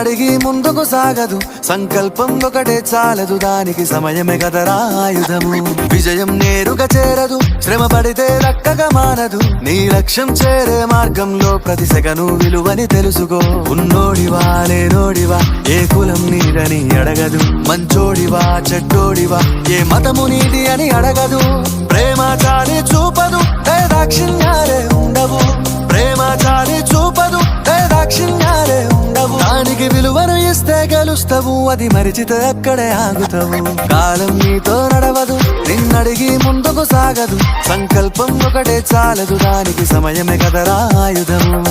నిన్నడిగి ముందుకు సాగదు, సంకల్పం ఒకటే చాలదు, దానికి సమయమే కదరా ఆయుధము. విజయం నేరుగా చేరదు, శ్రమ పడితే దక్కగా మానదు, నీ లక్ష్యం చేరే మార్గంలో ప్రతి సెకను విలువని తెలుసుకో. ఉన్నోడివా లేనోడివా, ఏ కులం నీదని అడగదు, మంచోడివా చెడ్డోడివా, ఏ మతము నీది అని అడగదు. ప్రేమ చాలి చూపదు, దాక్షిణ్యాలే ఉండవు, ప్రేమ చాలి చూపదు, దాక్షిణ్యాలే ఉండవు. దానికి విలువను ఇస్తే గెలుస్తావు, అది మరిచితే అక్కడే ఆగుతావు. కాలం నీతో నడవదు, నిన్నడిగి ముందుకు సాగదు, సంకల్పం ఒకటే చాలదు, దానికి సమయమే కదరా ఆయుధము.